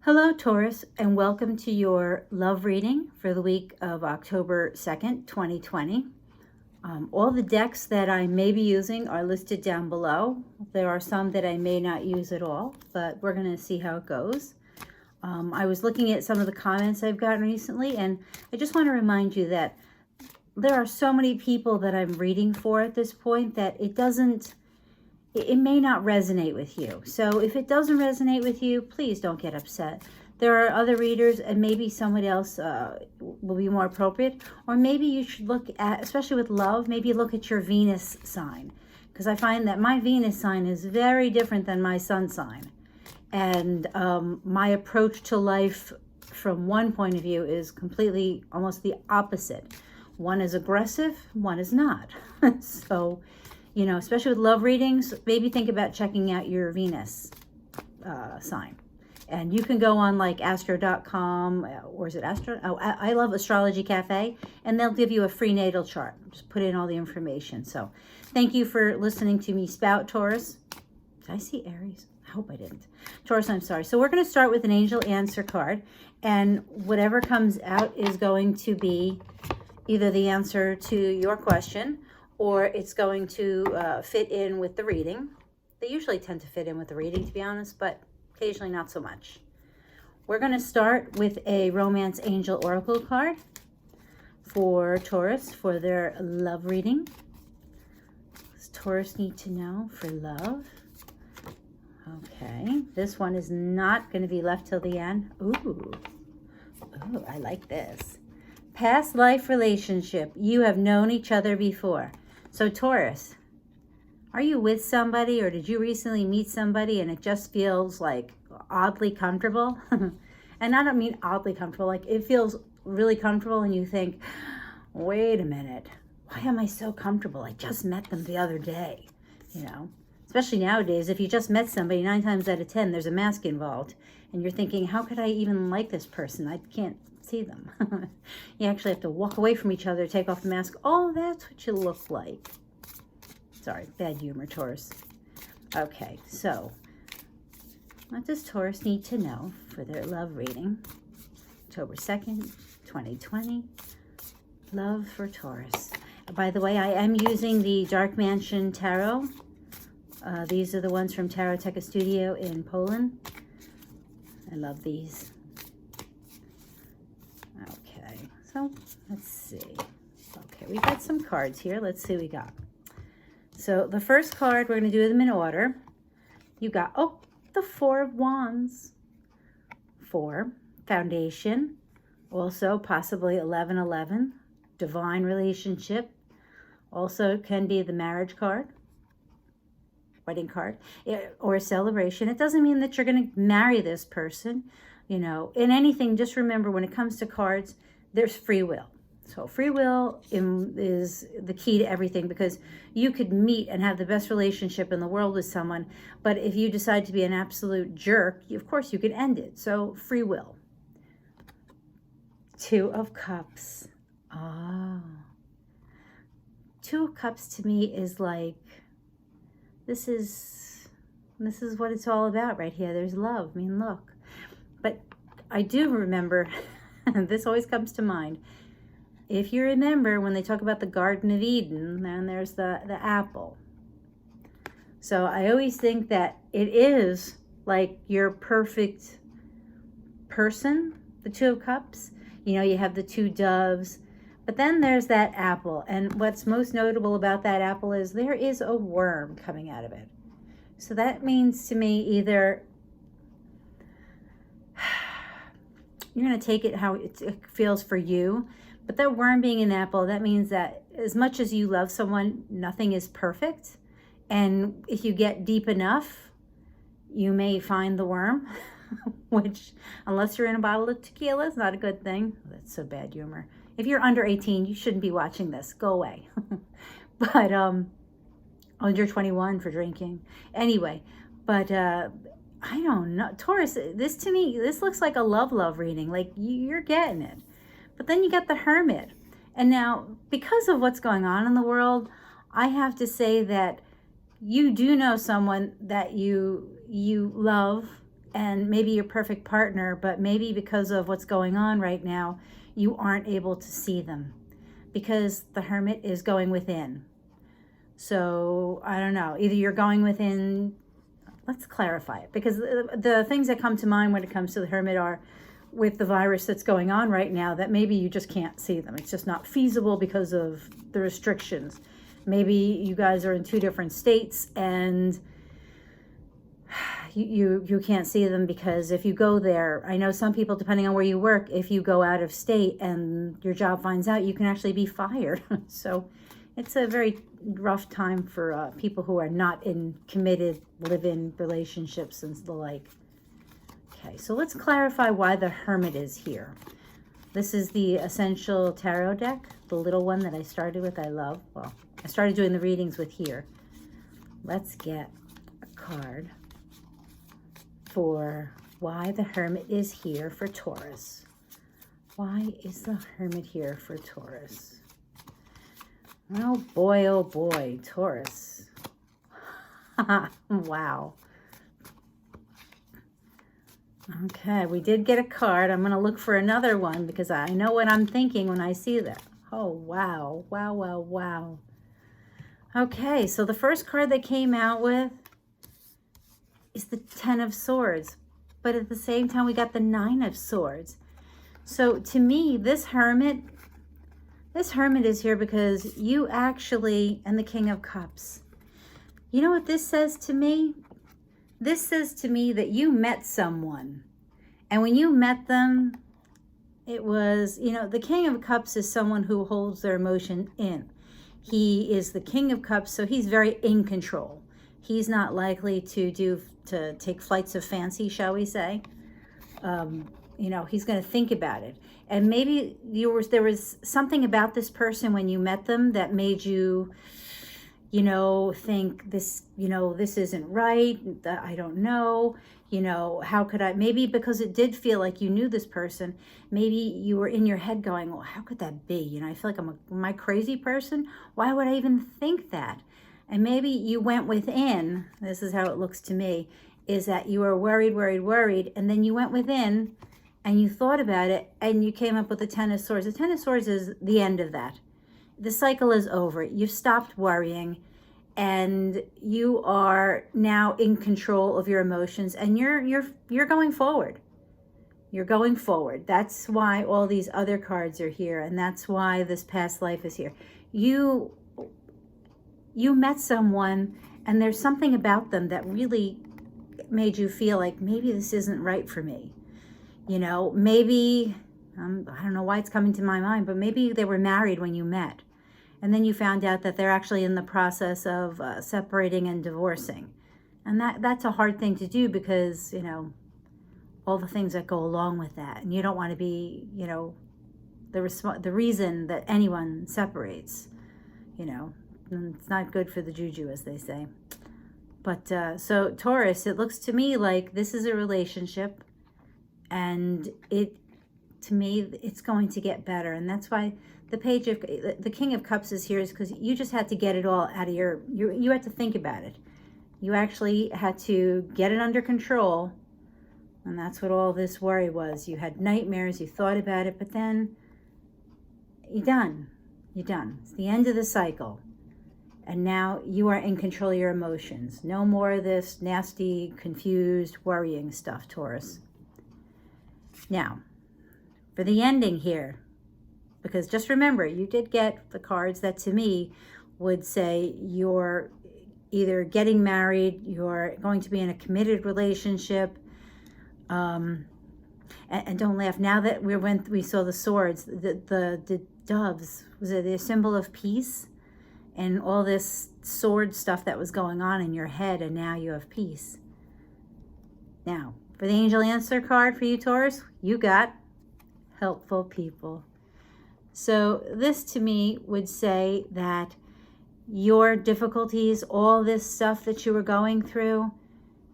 Hello, Taurus, and welcome to your love reading for the week of October 2nd, 2020. All the decks that I may be using are listed down below. There are some that I may not use at all, but we're going to see how it goes. I was looking at some of the comments I've gotten recently, and I just want to remind you that there are so many people that I'm reading for at this point that it may not resonate with you. So if it doesn't resonate with you, please don't get upset. There are other readers and maybe someone else will be more appropriate. Or maybe you should look at, especially with love, maybe look at your Venus sign. Because I find that my Venus sign is very different than my sun sign. And my approach to life from one point of view is completely almost the opposite. One is aggressive, one is not. So, you know, especially with love readings, maybe think about checking out your Venus sign. And you can go on like astro.com, or is it Astro? Oh, I love Astrology Cafe, and they'll give you a free natal chart. Just put in all the information. So thank you for listening to me spout, Taurus. Did I see Aries? I hope I didn't. Taurus, I'm sorry. So we're going to start with an angel answer card, and whatever comes out is going to be either the answer to your question, or it's going to fit in with the reading. They usually tend to fit in with the reading, to be honest, but occasionally not so much. We're going to start with a Romance Angel Oracle card for Taurus for their love reading. What does Taurus need to know for love? Okay, this one is not going to be left till the end. Ooh, I like this. Past life relationship. You have known each other before. So Taurus, are you with somebody, or did you recently meet somebody and it just feels like oddly comfortable? And I don't mean oddly comfortable, like it feels really comfortable and you think, wait a minute, why am I so comfortable? I just met them the other day, you know? Especially nowadays, if you just met somebody, 9 times out of 10, there's a mask involved. And you're thinking, how could I even like this person? I can't see them. You actually have to walk away from each other, take off the mask. Oh, that's what you look like. Sorry, bad humor, Taurus. Okay, so what does Taurus need to know for their love reading? October 2nd, 2020. Love for Taurus. By the way, I am using the Dark Mansion Tarot. These are the ones from Taroteca Studio in Poland. I love these. Okay, so let's see. Okay, we've got some cards here. Let's see what we got. So the first card, we're going to do them in order. You got, the 4 of Wands. 4, foundation. Also possibly 1111, divine relationship. Also can be the marriage card, wedding card, or celebration. It doesn't mean that you're going to marry this person. You know, in anything, just remember when it comes to cards, there's free will. So free will is the key to everything, because you could meet and have the best relationship in the world with someone, but if you decide to be an absolute jerk, of course you could end it. So free will. 2 of Cups. Ah. 2 of Cups to me is like, this is what it's all about right here. There's love. I mean, look. But I do remember, this always comes to mind, if you remember when they talk about the Garden of Eden, then there's the apple. So I always think that it is like your perfect person, the 2 of Cups. You know, you have the 2 doves, but then there's that apple. And what's most notable about that apple is there is a worm coming out of it. So that means to me either you're going to take it how it feels for you. But that worm being an apple, that means that as much as you love someone, nothing is perfect. And if you get deep enough, you may find the worm, which, unless you're in a bottle of tequila, is not a good thing. That's so bad humor. If you're under 18, you shouldn't be watching this. Go away. But under 21 for drinking. Anyway, but I don't know. Taurus, this to me, this looks like a love reading. Like you're getting it. But then you got the Hermit. And now, because of what's going on in the world, I have to say that you do know someone that you love and maybe your perfect partner, but maybe because of what's going on right now, you aren't able to see them because the Hermit is going within. So I don't know, either you're going within, let's clarify it, because the things that come to mind when it comes to the Hermit are with the virus that's going on right now, that maybe you just can't see them. It's just not feasible because of the restrictions. Maybe you guys are in two different states and you can't see them because if you go there, I know some people, depending on where you work, if you go out of state and your job finds out, you can actually be fired. So it's a very rough time for people who are not in committed live-in relationships and the like. Okay, so let's clarify why the Hermit is here. This is the Essential Tarot deck, the little one that I started with. I love. Well, I started doing the readings with here. Let's get a card for why the Hermit is here for Taurus. Why is the Hermit here for Taurus? Oh boy, Taurus. Wow. Okay, we did get a card. I'm going to look for another one because I know what I'm thinking when I see that. Oh, wow. Wow, wow, wow. Okay, so the first card they came out with is the Ten of Swords. But at the same time, we got the Nine of Swords. So to me, this Hermit is here because you actually, and the King of Cups. You know what this says to me? This says to me that you met someone. And when you met them, it was, you know, the King of Cups is someone who holds their emotion in. He is the King of Cups, so he's very in control. He's not likely to take flights of fancy, shall we say. You know, he's going to think about it. And maybe there was something about this person when you met them that made you, you know, think this, you know, this isn't right. I don't know. You know, how could I, maybe because it did feel like you knew this person, maybe you were in your head going, well, how could that be? You know, I feel like am I a crazy person? Why would I even think that? And maybe you went within, this is how it looks to me, is that you were worried, and then you went within and you thought about it and you came up with the Ten of Swords. The Ten of Swords is the end of that. The cycle is over. You've stopped worrying and you are now in control of your emotions, and you're going forward. You're going forward. That's why all these other cards are here, and that's why this past life is here. You met someone and there's something about them that really made you feel like maybe this isn't right for me. You know, maybe, I don't know why it's coming to my mind, but maybe they were married when you met. And then you found out that they're actually in the process of separating and divorcing. And that's a hard thing to do because, you know, all the things that go along with that. And you don't want to be, you know, the reason that anyone separates, you know. And it's not good for the juju, as they say. But so Taurus, it looks to me like this is a relationship, and to me, it's going to get better. And that's why the the King of Cups is here, is because you just had to get it all out of you had to think about it. You actually had to get it under control. And that's what all this worry was. You had nightmares, you thought about it, but then you're done. You're done. It's the end of the cycle. And now you are in control of your emotions. No more of this nasty, confused, worrying stuff, Taurus. Now, for the ending here, because just remember, you did get the cards that to me would say you're either getting married, you're going to be in a committed relationship, and don't laugh. Now that we saw the swords, the doves, was it a symbol of peace? And all this sword stuff that was going on in your head, and now you have peace. Now, for the angel answer card for you, Taurus, you got helpful people. So this to me would say that your difficulties, all this stuff that you were going through,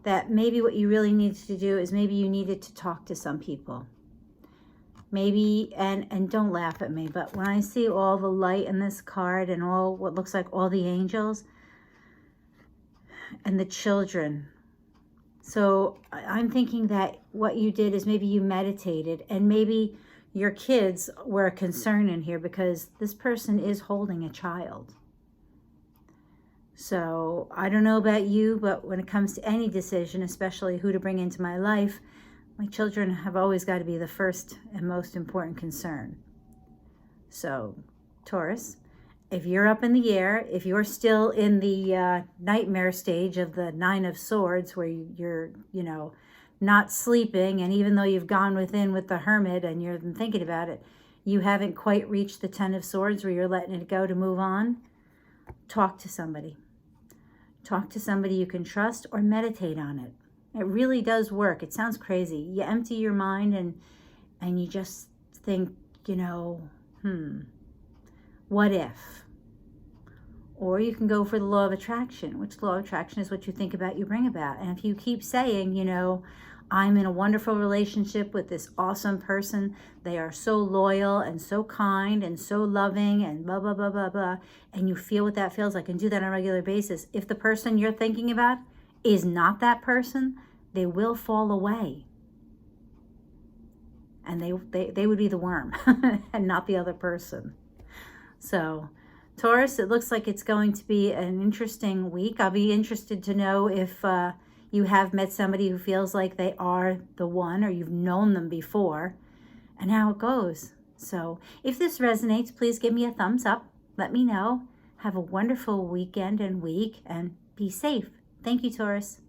that maybe what you really needed to do is maybe you needed to talk to some people. Maybe, and don't laugh at me, but when I see all the light in this card and all what looks like all the angels and the children, So I'm thinking that what you did is maybe you meditated, and maybe your kids were a concern in here because this person is holding a child. So I don't know about you, but when it comes to any decision, especially who to bring into my life, my children have always got to be the first and most important concern. So, Taurus, if you're up in the air, if you're still in the nightmare stage of the Nine of Swords, where you're, not sleeping, and even though you've gone within with the Hermit and you're thinking about it, you haven't quite reached the Ten of Swords where you're letting it go to move on, talk to somebody. Talk to somebody you can trust, or meditate on it. It really does work. It sounds crazy. You empty your mind and you just think, what if? Or you can go for the law of attraction, which law of attraction is what you think about, you bring about. And if you keep saying, I'm in a wonderful relationship with this awesome person, they are so loyal and so kind and so loving and blah, blah, blah, blah, blah, and you feel what that feels like and do that on a regular basis, if the person you're thinking about is not that person, they will fall away. And they would be the worm and not the other person. So, Taurus, it looks like it's going to be an interesting week. I'll be interested to know if you have met somebody who feels like they are the one, or you've known them before, and how it goes. So if this resonates, please give me a thumbs up. Let me know. Have a wonderful weekend and week, and be safe. Thank you, Taurus.